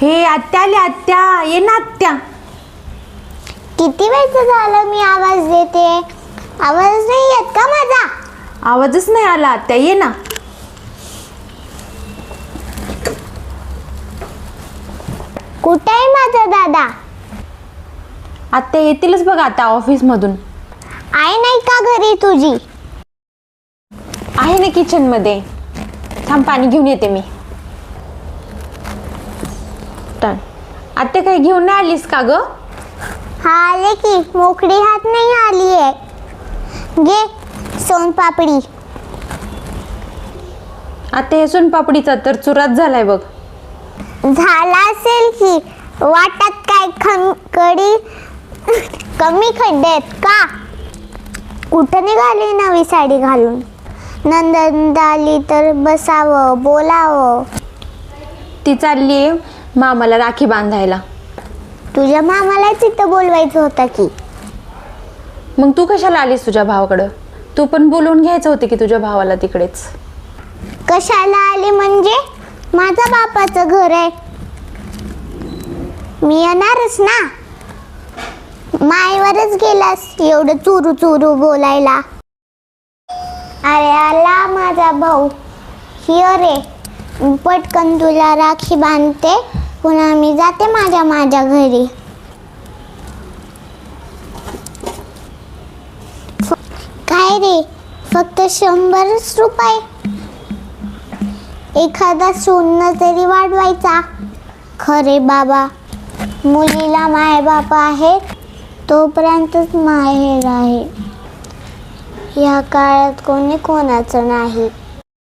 हे आत्या आली, आत्या ये ना आत्या. किती वेळचं झालं मी आवाज देते, आवाज नाही येत का माझा? आवाजच नाही आला आत्या, ये ना. कुठे आहे माझा दादा? आत्या येतीलच बघ आता ऑफिस मधून. आई नाही का घरी तुझी? आहे ना किचन मध्ये. थांब पाणी घेऊन येते मी. आत्या काही घेऊन नाही आलीस का ग? हा आले की, मोकळी हात नाही आली आहे. घे सोनपापडी. आत्या हे सोनपापडीचा तर चुराच झालाय बघ. झाला असेल की, वाटत काय कडी कमी खड्डे आहेत का? कुठं निघाली नवी साडी घालून? नंदन आली तर बसावं, बोलावं. ती चालली मामाला राखी बांधायला. तुझ्या मामाला तिथं बोलवायचं होतं की. मग तू कशाला आलीस तुझ्या भावाकडं? तू पण बोलवून घ्यायचं होते की तुझ्या भावाला तिकडेच. कशाला आली म्हणजे? माझा बापाचं घर आहे, मी येणारच ना. मायवरच गेलास एवढं चुरू चुरू बोलायला. अरे आला माझा भाऊ. हिय रे, पटकन तुला राखी बांधते, पुन्हा मी जाते माझ्या घरी. काय रे, फक्त 100 रुपये? एखादा सोनं तरी वाढवायचा. खरे बाबा, मुलीला माय बाप आहे तोपर्यंतच माहेर आहे. या काळात कोणी कोणाचं नाही.